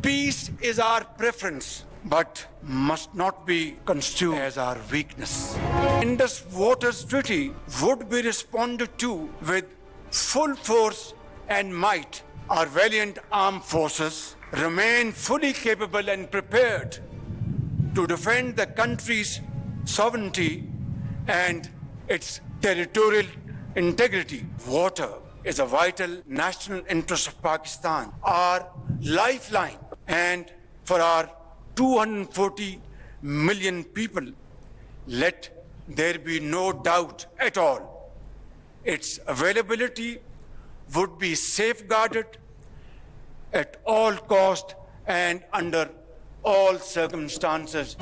Peace is our preference, but must not be construed as our weakness. Indus Waters Treaty would be responded to with full force and might. Our valiant armed forces remain fully capable and prepared to defend the country's sovereignty and its territorial integrity. Water is a vital national interest of Pakistan, our lifeline, and for our 240 million people, let there be no doubt at all. Its availability would be safeguarded at all cost and under all circumstances.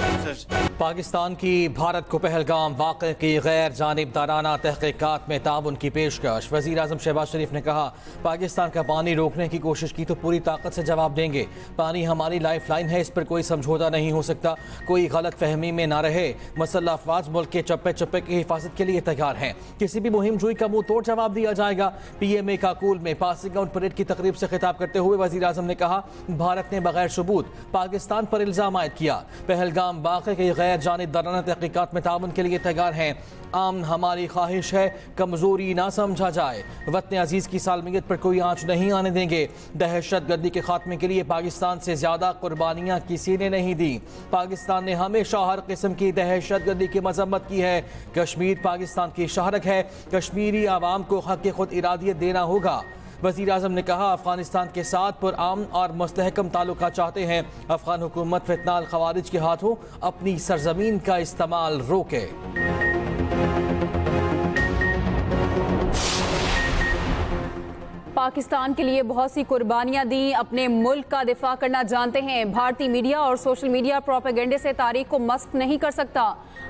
Pakistan की भारत को पहलगाम वाक़े की गैर जानिबदाराना तहक़ीक़ात में ताउन की पेशकश। वज़ीर आज़म शहबाज शरीफ ने कहा, पाकिस्तान का पानी रोकने की कोशिश की तो पूरी ताकत से जवाब देंगे। पानी हमारी लाइफ लाइन है, इस पर कोई समझौता नहीं हो सकता। कोई गलत फहमी में ना रहे। मुसल्लह अफवाज मुल्क के चप्पे चप्पे की हिफाजत के लिए तैयार हैं। किसी भी मुहिम जुई का मुँह तोड़ जवाब दिया जाएगा। PMA काकूल में पासिंग आउट परेड की तकरीब से खिताब करते हुए वज़ीर आज़म ने कहा, भारत ने बगैर सबूत पाकिस्तान पर इल्ज़ाम आयद किया। पहलगाम वाक़े की गैर जानिबदाराना तहक़ीक़ात में ताउन के लिए तैयार हैं। अमन हमारी ख्वाहिश है, कमज़ोरी ना समझा जाए। वतन अजीज़ की सालमियत पर कोई आँच नहीं आने देंगे। दहशत गर्दी के खात्मे के लिए पाकिस्तान से ज़्यादा कुर्बानियाँ किसी ने नहीं दी। पाकिस्तान ने हमेशा हर किस्म की दहशत गर्दी की मजम्मत की है। कश्मीर पाकिस्तान की शहरक है। कश्मीरी आवाम को हक़ खुद इरादियत देना होगा। वज़ीर आज़म ने कहा, अफ़गानिस्तान के साथ पुरअमन और मुस्तहकम ताल्लुकात चाहते हैं। अफ़गान हुकूमत फितनाल ख़वारिज के हाथों अपनी सरजमीन का इस्तेमाल रोके। पाकिस्तान के लिए बहुत सी कुर्बानियां दी, अपने मुल्क का दिफा करना जानते हैं। भारतीय मीडिया और सोशल मीडिया प्रोपेगेंडे से तारीख को मस्क नहीं कर सकता।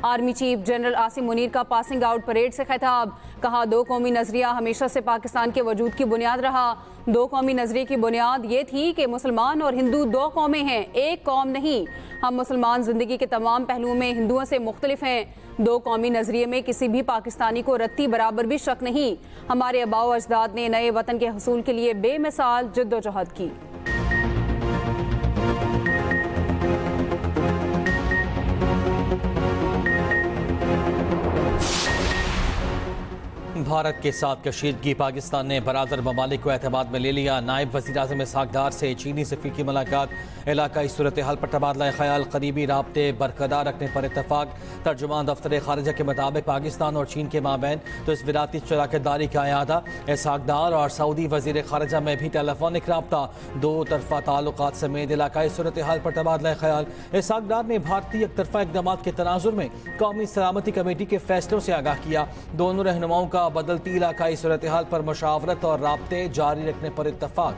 Army chief general Asim Munir का पासिंग आउट परेड से खिताब। कहा, दो कौमी नजरिया हमेशा से पाकिस्तान के वजूद की बुनियाद रहा। दो कौमी नजरिए की बुनियाद ये थी कि मुसलमान और हिंदू दो कौमें हैं, एक कौम नहीं। हम मुसलमान जिंदगी के तमाम पहलुओं में हिंदुओं से मुख्तलिफ हैं। दो कौमी नजरिए में किसी भी पाकिस्तानी को रत्ती बराबर भी शक नहीं। हमारे आबाओ अजदाद ने नए वतन के हसूल के लिए बेमिसाल जिद्दोजहद की। भारत के साथ कशीदगी, पाकिस्तान ने बरादर ममालिक को एतमाद में ले लिया। नायब वज़ीर आज़म इसहाक़ डार से चीनी सफ़ीर की मुलाकात। इलाकाई सूरत हाल पर तबादला ख्याल, करीबी राब्ते बरकरार रखने पर इतफ़ाक़। तर्जुमान दफ्तर खारिजा के मुताबिक पाकिस्तान और चीन के माबैन तो इस विराती शराकतदारी का अयादा। इसहाक़ डार और सऊदी वज़ीर खारिजा में भी टेलीफोनिक रब्ता। दो तरफ़ा ताल्लुकात समेत इलाकाई सूरत हाल पर तबादला ख्याल। इसहाक़ डार ने भारतीय एकतरफ़ा इक़दामात के तनाजुर में कौमी सलामती कमेटी के फैसलों से आगाह किया। दोनों रहनुमाओं का बदलती इलाकाई सूरत हाल पर मुशावरत और राब्ते जारी रखने पर इत्तफाक।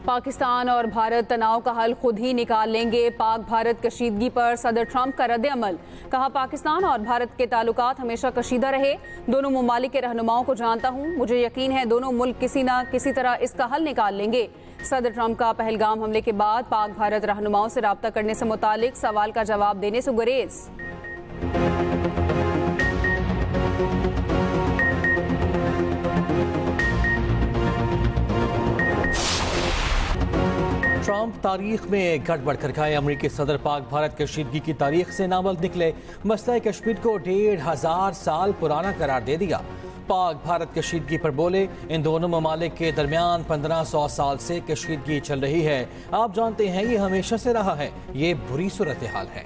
पाकिस्तान और भारत तनाव का हल खुद ही निकाल लेंगे। पाक भारत कशीदगी पर सदर ट्रंप का रद्द अमल। कहा, पाकिस्तान और भारत के ताल्लुकात हमेशा कशीदा रहे। दोनों ममालिक के रहनुमाओं को जानता हूँ, मुझे यकीन है दोनों मुल्क किसी न किसी तरह इसका हल निकाल लेंगे। सदर ट्रंप का पहलगाम हमले के बाद पाक भारत रहनुमाओं से रब्ता करने से मुतालिक सवाल का जवाब देने से गुरेज। ट्रंप तारीख में गड़बड़ कर गए। अमरीकी सदर पाक भारत कशीदगी की तारीख से नावल निकले। मसला कश्मीर को 1500 साल पुराना करार दे दिया। पाक भारत कशीदगी पर बोले, इन दोनों ममालिक के दरमियान 1500 साल से कशीदगी चल रही है। आप जानते हैं ये हमेशा से रहा है। ये बुरी सूरत हाल है।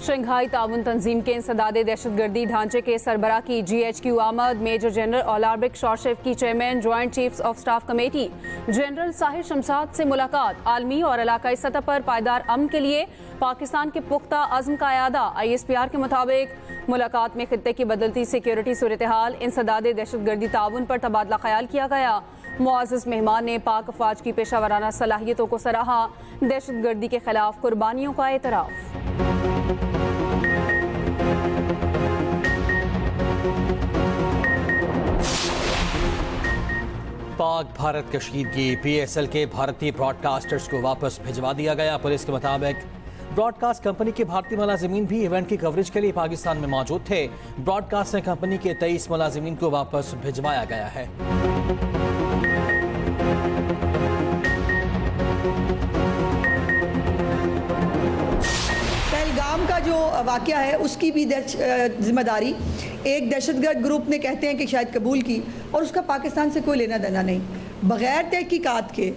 शंघाई ताउन तंजीम के इंसदादे दहशतगर्दी ढांचे के सरबराह की GHQ आमद। मेजर जनरल ओलार्बिक शॉर्शेफ की chairman joint chiefs of staff committee general Sahir Shamshad से मुलाकात। आलमी और इलाकाई सतह पर पायदार अमन के लिए पाकिस्तान के पुख्ता अज़्म का अयादा। ISPR के मुताबिक मुलाकात में खित्ते की बदलती सिक्योरिटी सूरत हाल, इंसदादे दहशतगर्दी ताउन पर तबादला ख्याल किया गया। मुआज़्ज़िज़ मेहमान ने पाक अफवाज की पेशावराना सलाहियतों को सराहा। दहशतगर्दी के खिलाफ कुर्बानियों का एतराफ़। पाक भारत कशीदगी, PSL के भारतीय ब्रॉडकास्टर्स को वापस भिजवा दिया गया। पुलिस के मुताबिक ब्रॉडकास्ट कंपनी के भारतीय मुलाजिमीन भी इवेंट की कवरेज के लिए पाकिस्तान में मौजूद थे। ब्रॉडकास्टिंग कंपनी के 23 मुलाजिमीन को वापस भिजवाया गया है। पहलगाम का जो वाक़या है उसकी भी जिम्मेदारी एक दहशतगर्द ग्रुप ने कहते हैं कि शायद कबूल की, और उसका पाकिस्तान से कोई लेना देना नहीं। बग़ैर तहकीकात के,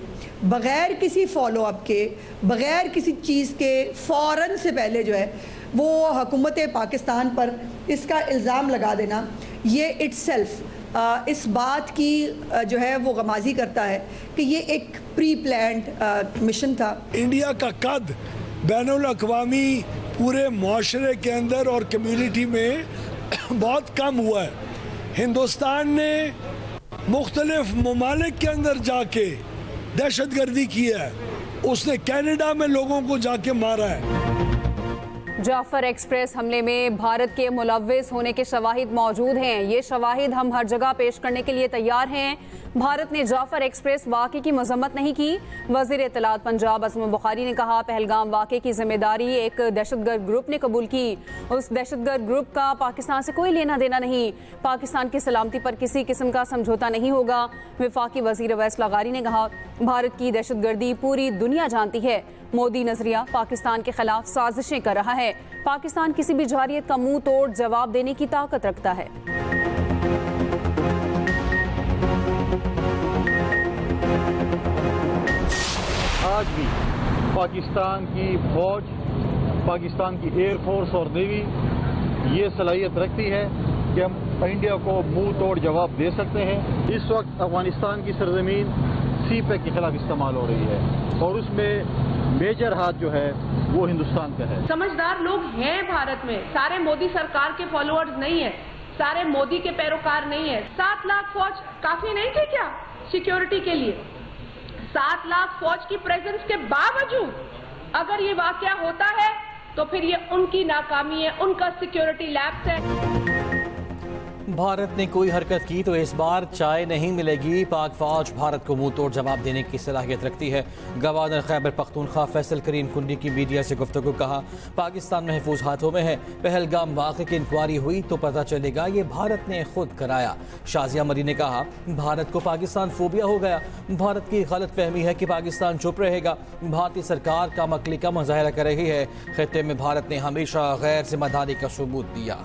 बग़ैर किसी फॉलो अप के, बग़ैर किसी चीज़ के फ़ौरन से पहले जो है वो हुकूमत पाकिस्तान पर इसका इल्ज़ाम लगा देना, ये इट्सेल्फ इस बात की जो है वो गमाजी करता है कि ये एक प्री प्लान्ड मिशन था। इंडिया का कद बैनुल अक़वामी पूरे माशरे के अंदर और कम्युनिटी में बहुत कम हुआ है। हिंदुस्तान ने मुख्तलिफ ममालिक के अंदर जाके दहशतगर्दी की है, उसने कनाडा में लोगों को जाके मारा है। जाफर एक्सप्रेस हमले में भारत के मुलव्विस होने के शवाहिद मौजूद हैं। ये शवाहिद हम हर जगह पेश करने के लिए तैयार हैं। भारत ने जाफर एक्सप्रेस वाक़े की मजम्मत नहीं की। वज़ीर इत्तलात पंजाब असम बुखारी ने कहा, पहलगाम वाक़े की जिम्मेदारी एक दहशतगर्द ग्रुप ने कबूल की। उस दहशतगर्द ग्रुप का पाकिस्तान से कोई लेना देना नहीं। पाकिस्तान की सलामती पर किसी किस्म का समझौता नहीं होगा। वफाकी वज़ीर अवैस लगारी ने कहा, भारत की दहशतगर्दी पूरी दुनिया जानती है। मोदी नजरिया पाकिस्तान के खिलाफ साजिशें कर रहा है। पाकिस्तान किसी भी जारियत का मुंह तोड़ जवाब देने की ताकत रखता है। आज भी पाकिस्तान की फौज, पाकिस्तान की एयरफोर्स और नेवी ये सलाहियत रखती है कि हम इंडिया को मुंह तोड़ जवाब दे सकते हैं। इस वक्त अफगानिस्तान की सरजमीन CPEC के खिलाफ इस्तेमाल हो रही है और उसमें मेजर हाथ जो है वो हिंदुस्तान का है। समझदार लोग हैं भारत में, सारे मोदी सरकार के फॉलोअर्स नहीं है, सारे मोदी के पैरोकार नहीं है। 7 लाख फौज काफी नहीं थी क्या सिक्योरिटी के लिए? 7 लाख फौज की प्रेजेंस के बावजूद अगर ये वाकया होता है तो फिर ये उनकी नाकामी है, उनका सिक्योरिटी लैप्स है। भारत ने कोई हरकत की तो इस बार चाय नहीं मिलेगी। पाक फौज भारत को मुंह तोड़ जवाब देने की सलाहियत रखती है। गवर्नर खैबर पख्तूनख्वा फैसल करीम कुंडी की मीडिया से गुफ्तगू कहा, पाकिस्तान महफूज हाथों में है। पहलगाम वाक़े की इंक्वायरी हुई तो पता चलेगा ये भारत ने खुद कराया। शाजिया मरी ने कहा, भारत को पाकिस्तान फोबिया हो गया। भारत की गलत फहमी है कि पाकिस्तान चुप रहेगा। भारतीय सरकार कम अक्ली का मुजाहरा कर रही है। खित्ते में भारत ने हमेशा गैर जिम्मेदारी का सबूत दिया।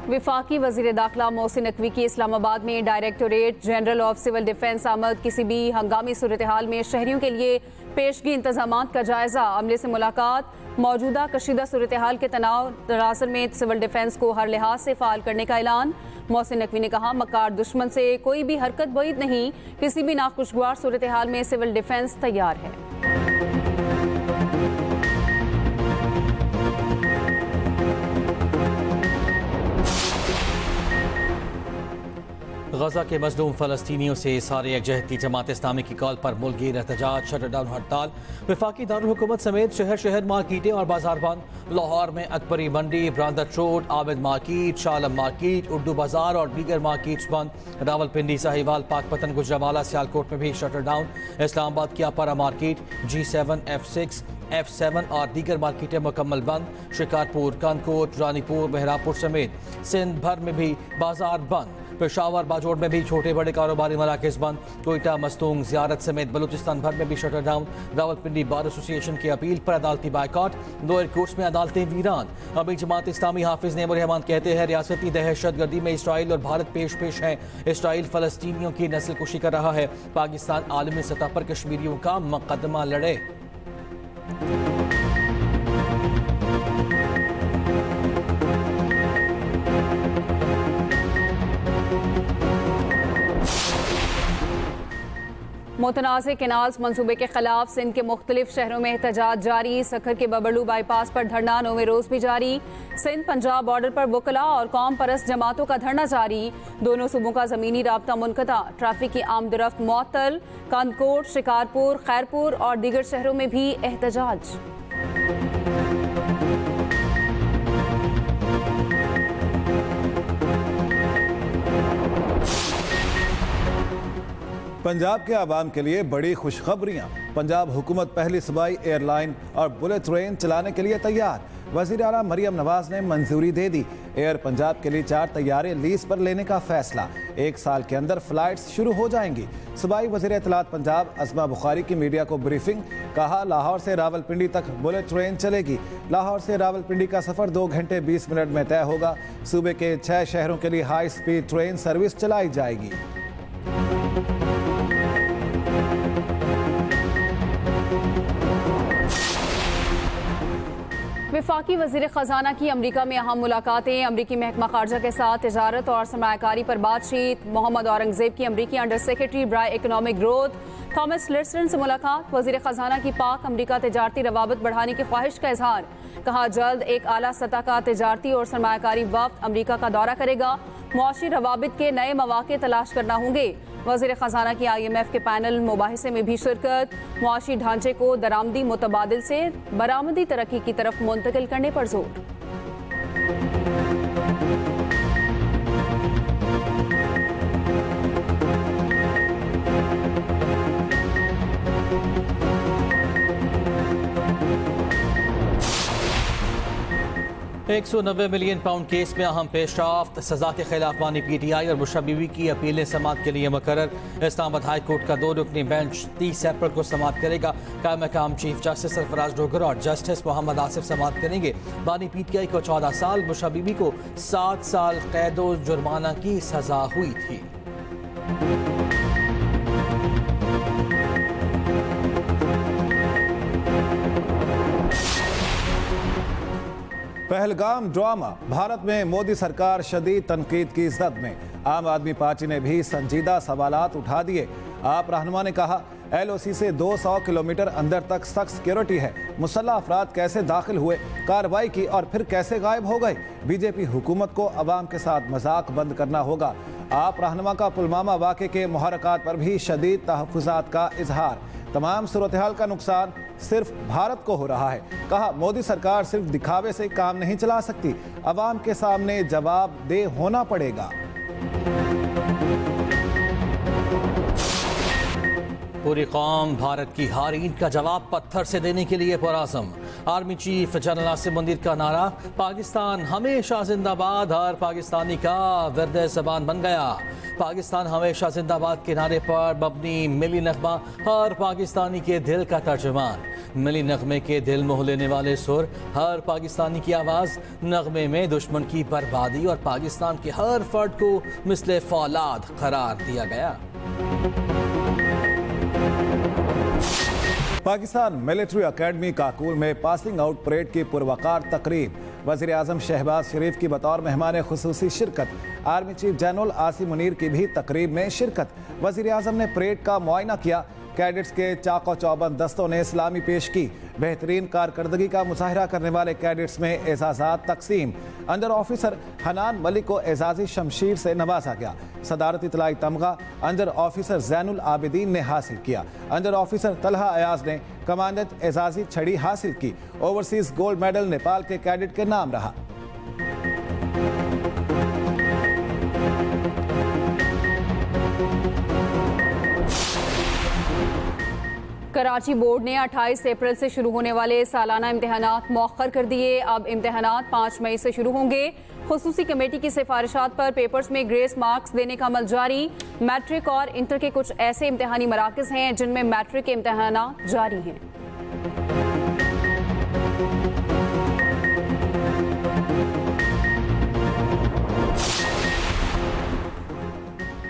विफाकी वज़ीर दाखिला मोहसिन नकवी की इस्लामाबाद में directorate general of civil defence आमद। किसी भी हंगामी सूरत हाल में शहरियों के लिए पेशगी इंतजामात का जायजा। अमले से मुलाकात। मौजूदा कशीदा सूरत हाल के तनाज़ुर में सिविल डिफेंस को हर लिहाज से फ़ाल करने का ऐलान। मोहसिन नकवी ने कहा, मकार दुश्मन से कोई भी हरकत बैद नहीं। किसी भी नाखुशगवार सूरत हाल में सिविल डिफेंस तैयार है। गजा के मजलूम फ़लस्तीनियों से सारे यकजहती जमात इस्लामी की कॉल पर मुल्की एहतजाज, शटरडाउन हड़ताल। वफाकी दारुल हुकूमत समेत शहर शहर मार्केटें और बाजार बंद। लाहौर में अकबरी मंडी, ब्रांदर रोड, आबिद मार्केट, शालम मार्केट, उर्दू बाजार और दीगर मार्केट्स बंद। रावलपिंडी, साहिवाल, पाकपतन, गुजरावाला, सियालकोट में भी शटरडाउन। इस्लामाबाद की अपारा मार्केट, G7, F6, F7 और दीगर मार्केटें मुकम्मल बंद। शिकारपुर, कानकोट, रानीपुर, बहरापुर समेत सिंध भर में भी बाजार बंद। पेशावर, बाजोड़ में भी छोटे बड़े कारोबारी मराकज़ बंद। कोयटा, मस्तूंग, ज़ियारत समेत बलूचिस्तान भर में भी shutter down. Rawalpindi bar association की अपील पर अदालती बायकॉट। लोअर कोर्ट्स में अदालतें वीरान। अभी जमात इस्लामी हाफिज नेमुर रहमान कहते हैं, रियासती दहशत गर्दी में इसराइल और भारत पेश पेश हैं। इसराइल फ़लस्तीनियों की नस्ल कुशी कर रहा है। पाकिस्तान आलमी सतह पर कश्मीरियों का मुकदमा लड़े। मुतनाज़ केनाल्स मंसूबे के खिलाफ सिंध के मुख्तलिफ शहरों में एहतजाज जारी। सखर के बबलू बाईपास पर धरना 9वें रोज भी जारी। सिंध पंजाब बॉर्डर पर वकला और कौम परस्त जमातों का धरना जारी। दोनों सूबों का जमीनी राब्ता मुनक़ता। ट्रैफिक की आमदरफ्त मुअत्तल। कंदकोट, शिकारपुर, खैरपुर और दीगर शहरों में भी एहतजाज। पंजाब के आवाम के लिए बड़ी खुशखबरियां। पंजाब हुकूमत पहली सूबाई एयरलाइन और बुलेट ट्रेन चलाने के लिए तैयार। वज़ीर आला मरियम नवाज ने मंजूरी दे दी। एयर पंजाब के लिए 4 तैयारे लीज पर लेने का फैसला। 1 साल के अंदर फ्लाइट्स शुरू हो जाएंगी। सूबाई वज़ीर इत्तलात पंजाब अस्मा बुखारी की मीडिया को ब्रीफिंग। कहा, लाहौर से रावलपिंडी तक बुलेट ट्रेन चलेगी। लाहौर से रावलपिंडी का सफ़र 2 घंटे 20 मिनट में तय होगा। सूबे के 6 शहरों के लिए हाई स्पीड ट्रेन सर्विस चलाई जाएगी। वफाकी वज़ीर ख़जाना की अमरीका में अहम मुलाकातें। अमरीकी महकमा खारजा के साथ तिजारत और सरमायाकारी पर बातचीत। मोहम्मद औरंगजेब की अमरीकी अंडर सेक्रेटरी बराए इकनॉमिक ग्रोथ थॉमस लिस्टन से मुलाकात। वज़ीर ख़जाना की पाक अमरीका तिजारती रवाबत बढ़ाने की ख्वाहिश का इजहार। कहा, जल्द एक आला सतह का तिजारती और सरमायाकारी वफ्द अमरीका का दौरा करेगा। मुआशी रवाबित के नए मौके तलाश करना होंगे। वज़ीर ख़जाना की IMF के पैनल मुबाहिसे में भी शिरकत। मुआशी ढांचे को दरामदी मुतबादिल से बरामदी तरक्की की तरफ मुंतकिल करने पर जोर। £190 मिलियन केस में अहम पेशरफ्त। सजा के खिलाफ मानी PTI और बुशरा बीवी की अपीलें समाअत के लिए मुकर्रर। इस्लामाबाद हाई कोर्ट का 2 रुकनी बेंच 30 अप्रैल को समाअत करेगा। कायम मकाम चीफ जस्टिस सरफराज डोगर और जस्टिस मोहम्मद आसिफ समाअत करेंगे। बानी PTI को 14 साल, बुशरा बीवी को 7 साल कैद और जुर्माना की सजा हुई थी। पहलगाम ड्रामा। भारत में मोदी सरकार शदीद तनकीद की जद में। आम आदमी पार्टी ने भी संजीदा सवालात उठा दिए। आप रहनुमा ने कहा, LOC से 200 किलोमीटर अंदर तक सख्त सिक्योरिटी है। मुसल्लह अफराद कैसे दाखिल हुए, कार्रवाई की और फिर कैसे गायब हो गए। बीजेपी हुकूमत को अवाम के साथ मजाक बंद करना होगा। आप रहनुमा का पुलवामा वाक़े के मुहर्रकात पर भी शदीद तहफ़्फ़ुज़ात का इजहार। तमाम सूरत हाल का नुकसान सिर्फ भारत को हो रहा है। कहा, मोदी सरकार सिर्फ दिखावे से काम नहीं चला सकती, अवाम के सामने जवाबदेह होना पड़ेगा। पूरी कौम भारत की हार ईंट का जवाब पत्थर से देने के लिए पुरअज़्म। Army chief general Asim Munir का नारा, पाकिस्तान हमेशा जिंदाबाद, हर पाकिस्तानी का विर्द ज़बान बन गया। पाकिस्तान हमेशा जिंदाबाद के नारे पर मबनी मिली नगमा, हर पाकिस्तानी के दिल का तर्जुमान। मिली नगमे के दिल मोह लेने वाले सुर, हर पाकिस्तानी की आवाज़। नगमे में दुश्मन की बर्बादी और पाकिस्तान के हर फर्द को मिसले फौलाद करार दिया गया। पाकिस्तान मिलिट्री अकेडमी काकूल में पासिंग आउट परेड की पुरवकार तकरीब। वज़ीर आज़म शहबाज शरीफ की बतौर मेहमान खुसूसी शिरकत। Army chief general Asim Munir की भी तकरीब में शिरकत। वज़ीर आज़म ने परेड का मुआयना किया। कैडेट्स के चाको चौबंद दस्तों ने इस्लामी पेश की। बेहतरीन कारकर्दगी का मुजाहरा करने वाले कैडेट्स में एजाज़ात तकसीम। अंडर ऑफिसर हनान मलिक को एजाज़ी शमशीर से नवाजा गया। सदारती इतलाई तमगा अंडर ऑफिसर जैनुल आबिदीन ने हासिल किया। अंडर ऑफिसर तलहा अयाज ने कमांडेंट एजाज़ी छड़ी हासिल की। ओवरसीज गोल्ड मेडल नेपाल के कैडेट के नाम रहा। कराची बोर्ड ने 28 अप्रैल से शुरू होने वाले सालाना इम्तिहानात मौखर कर दिए। अब इम्तिहानात 5 मई से शुरू होंगे। खुसूसी कमेटी की सिफारिशात पर पेपर्स में ग्रेस मार्क्स देने का अमल जारी। मैट्रिक और इंटर के कुछ ऐसे इम्तिहानी मराकज़ हैं जिनमें मैट्रिक के इम्तिहानात जारी हैं।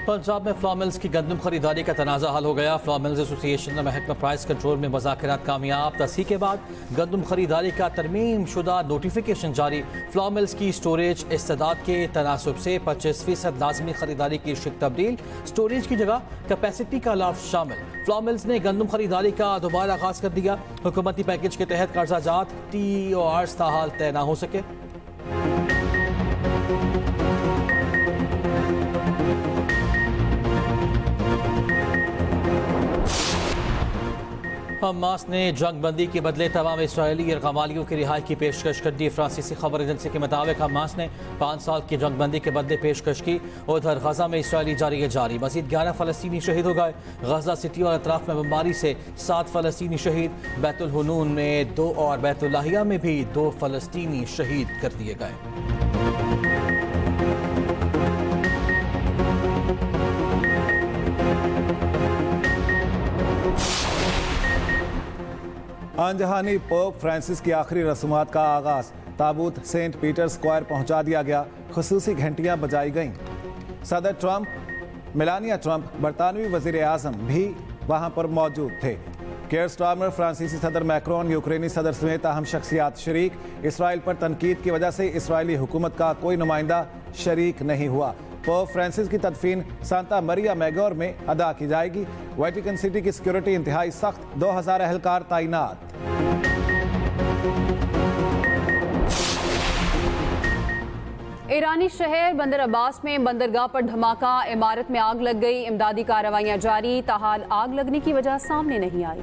पंजाब में फ्लॉर मिल्स की गंदम खरीदारी का तनाज़ा हल हो गया। फ्लॉर मिल्स एसोसिएशन ने महकमा प्राइस कंट्रोल में मुज़ाकरात कामयाब। तस्हीह के बाद गंदम खरीदारी का तरमीम शुदा नोटिफिकेशन जारी। फ्लॉर मिल्स की स्टोरेज इस्तेदाद के तनासब से 25% लाजमी खरीदारी की शिक तब्दील। स्टोरेज की जगह कैपेसिटी का लफ्ज़ शामिल। फ्लॉर मिल्स ने गंदम खरीदारी का दोबारा आगाज कर दिया। हुकूमती पैकेज के तहत कर्जा जात TORs ताहाल तय न हो सके। हमास ने जंगबंदी के बदले तमाम इसराइली रकमालियों की रिहाई की पेशकश कर दी। फ्रांसीसी खबर एजेंसी के मुताबिक हमास ने 5 साल की जंगबंदी के बदले पेशकश की। उधर गजा में इसराइली जारी मजीद 11 फलस्तीनी शहीद हो गए। गजा सिटी और अतराफ में बमबारी से 7 फलस्तीनी शहीद। बैतुल हुनून में 2 और बैतुल्लाहिया में भी 2 फलस्तीनी शहीद कर दिए गए। अनजहानी पोप फ्रांसिस की आखिरी रस्मात का आगाज। ताबूत सेंट पीटर स्क्वायर पहुंचा दिया गया। खुसूसी घंटियां बजाई गईं। सदर ट्रंप, मेलानिया ट्रंप, बरतानवी वजीर आजम भी वहां पर मौजूद थे। केयर स्टार्मर, फ्रांसीसी सदर मैक्रोन, यूक्रेनी सदर समेत अहम शख्सियात शरीक। इसराइल पर तनकीद की वजह से इसराइली हुकूमत का कोई नुमाइंदा शरीक नहीं हुआ। पोप फ्रांसिस की तदफीन सांता मरिया मैगोर में अदा की जाएगी। वेटिकन सिटी की सिक्योरिटी इंतहाई सख्त, 2000 एहलकार तैनात। ईरानी शहर बंदर अब्बास में बंदरगाह पर धमाका, इमारत में आग लग गई। इमदादी कार्रवाइयां जारी, ताहाल आग लगने की वजह सामने नहीं आई।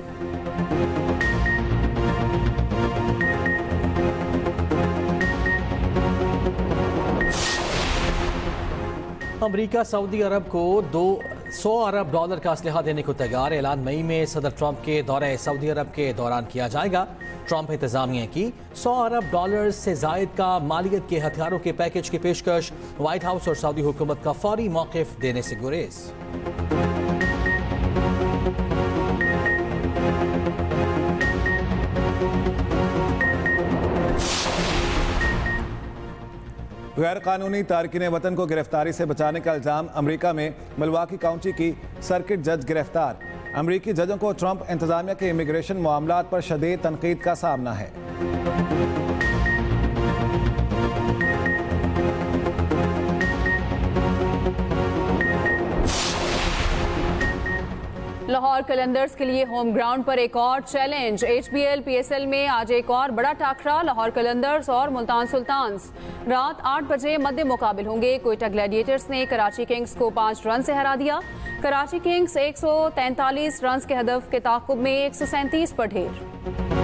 अमरीका सऊदी अरब को $100 अरब का असलहा देने को तैयार। ऐलान मई में सदर ट्रंप के दौरे सऊदी अरब के दौरान किया जाएगा। ट्रंप इंतजामिया की $100 अरब से जायद का मालियत के हथियारों के पैकेज की पेशकश। व्हाइट हाउस और सऊदी हुकूमत का फौरी मौक़िफ़ देने से गुरेज। गैर कानूनी तारकिन वतन को गिरफ्तारी से बचाने का इल्जाम। अमेरिका में मिलवाकी काउंटी की सर्किट जज गिरफ्तार। अमेरिकी जजों को ट्रंप इंतजामिया के इमिग्रेशन मामलात पर शदीद तनकीद का सामना है। लाहौर कलंदर्स के लिए होम ग्राउंड पर एक और चैलेंज। HBL PSL में आज एक और बड़ा टाकरा, लाहौर कलंदर्स और मुल्तान सुल्तान्स। रात 8 बजे मध्य मुकाबिल होंगे। कोयटा ग्लैडिएटर्स ने कराची किंग्स को 5 रन से हरा दिया। कराची किंग्स 143 रन के हदफ के ताक़ुब में 137 पर ढेर।